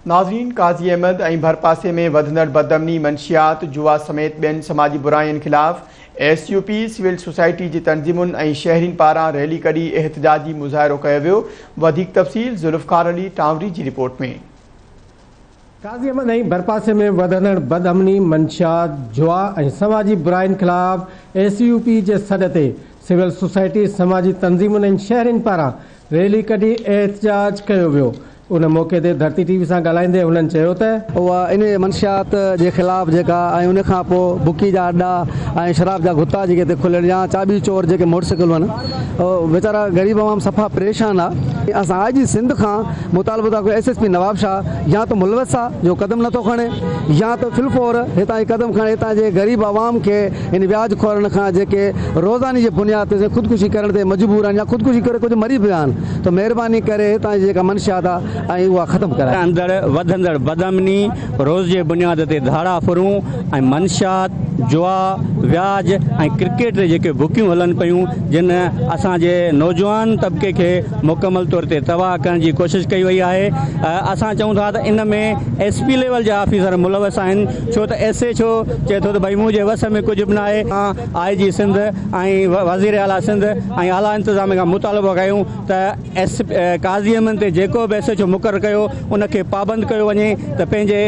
नाज़रीन, काज़ी अहमद ऐं भरपासे में वधंदड़ बदअमनी, मंशियात, जुआ समेत ॿियनि समाजी बुराइयुनि ख़िलाफ़ SUP सिविल सोसाइटी जी तंज़ीमुनि ऐं शहरियुनि पारां रैली कढी एहतजाजी मुज़ाहिरो कयो वियो। वधीक तफ़सील ज़ुल्फ़कार अली टांवरी जी रिपोर्ट में। काज़ी अहमद ऐं भरपासे में वधंदड़ बदअमनी, मंशियात, जुआ ऐं समाजी बुराइयुनि ख़िलाफ़ SUP जे सॾ ते सिविल सोसाइटी समाजी तंज़ीमुनि ऐं शहरियुनि पारां रैली कढी एहतजाज कयो वियो। उन मौक़े ते धरती TV सां ॻाल्हाईंदे हुननि चयो त उहा इन मंशियात जे ख़िलाफ़ जेका ऐं उन खां पोइ बुकी जा अड्डा ऐं शराब जा गुत्ता जेके हिते खुलियल या चाबी चोर जेके मोटरसाइकिल आहिनि, वीचारा ग़रीब आवाम सफ़ा परेशान आहे। असां अॼु जी सिंध खां मुतालबो था कयूं SSP नवाब शाह या त मुलवस आहे जो कदम नथो खणे, या त फिलफोर हितां जी कदम खणे हितां जे ग़रीब आवाम खे इन व्याज खोरनि खां जेके रोज़ानी जे बुनियाद ते ख़ुदकुशी करण ते मजबूर आहिनि या ख़ुदकुशी करे कुझु मरी पिया आहिनि, त महिरबानी करे हितां जी जेका मंशियात आहे ऐं उहा ख़तमु कराए। अंदरि वधंदड़ बदअमनी, रोज़ जे बुनियाद ते धाड़ा फुरूं ऐं मंशियात, जुआ, व्याज ऐं क्रिकेट जे जेके बुकियूं हलनि पियूं, जिन असांजे नौजवान तबिके खे मुकमल तौर ते तबाह करण जी कोशिशि कई वई आहे। असां चऊं था त इन में SP लेवल जा ऑफिसर मुलवस आहिनि, छो त SHO चए थो त भई मुंहिंजे वस में कुझु बि न आहे। IG सिंध ऐं वज़ीर आला सिंध ऐं आला इंतिज़ाम खां मुतालबो कयूं त काज़ी अहमद ते जेको बि SHO मुक़ररु कयो उनखे पाबंद कयो वञे, त पंहिंजे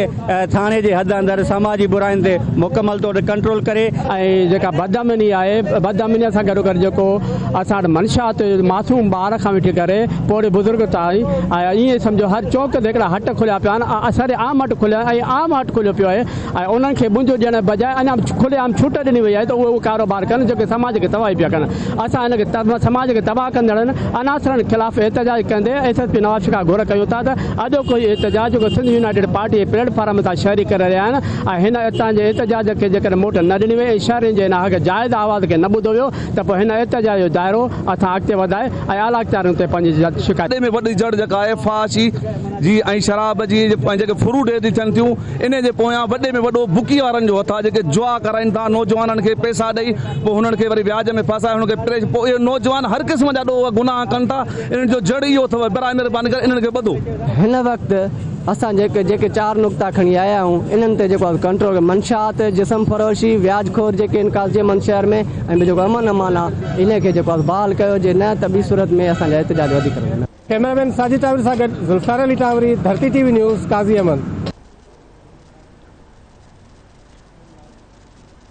थाणे जे हद अंदरि समाजी बुराइयुनि ते मुकमल तौर ते कंट्रोल करे। ऐं जेका बदअमनी आहे, बदअमनीअ सां गॾो गॾु जेको असां वटि मंशियात मासूम ॿार खां वठी करे पोइ बुज़ुर्ग ताईं ऐं ईअं सम्झो हर चौक ते हिकिड़ा हट खुलिया पिया आहिनि। असांजे आम हट खुलिया ऐं आम हट खुलियो पियो आहे ऐं उन्हनि खे मुंहिंजो ॾियण बजाए अञा खुलेआम छूट ॾिनी वई आहे त उहो कारोबार कनि जेके समाज खे तबाही पिया कनि। असां हिनखे समाज खे तबाह कंदड़नि अनासरनि ख़िलाफ़ एहतजाज कंदे SSP नवाब शाह खां घुर कयूं था त अॼु कोई एहतजाज जेको सिंध यूनाइटेड पार्टी जे प्लेटफॉर्म तां शहरी करे रहिया आहिनि ऐं हिन हितां जे एहतजाज खे जेकर मोट न ॾिनी वई ऐं शहरियुनि जे हिन हक़ जाइज़ आवाज़ खे न ॿुधो वियो त पोइ हिन एहतजाज जो दाइरो असां अॻिते वधाए ऐं आला अख़्तियारनि ते पंहिंजी शिकायत में वॾी जड़ जेका आहे फाशी जी ऐं शराब जी जेके फ्रूट थी थियनि थियूं, इन जे पोयां वॾे में वॾो बुकी वारनि जो हथ आहे, जेके जुआ कराइनि था नौजवाननि खे पैसा ॾेई, पोइ हुननि खे वरी व्याज में फसाए हुनखे पोइ इहे नौजवान हर क़िस्म जा गुनाह कनि था। इन्हनि जो जड़ इहो अथव, बराए महिरबानी करे इन्हनि खे ॿधो। हिन वक़्तु असां जेके 4 नुक़्ता खणी आया आहियूं, इन्हनि ते जेको कंट्रोल मंशियात, जिस्म फरोशी, व्याजखोर जेके इन काज़ी अहमद शहर में ऐं जेको अमन आहे इनखे जेको बहाल कयो जे, न त ॿी सूरत में असांजा एहतजाज वधीक। कैमरामैन साजिद टावरी सां गॾु ज़ुल्फ़कार अली टावरी, धरती TV न्यूज़, काज़ी अहमद।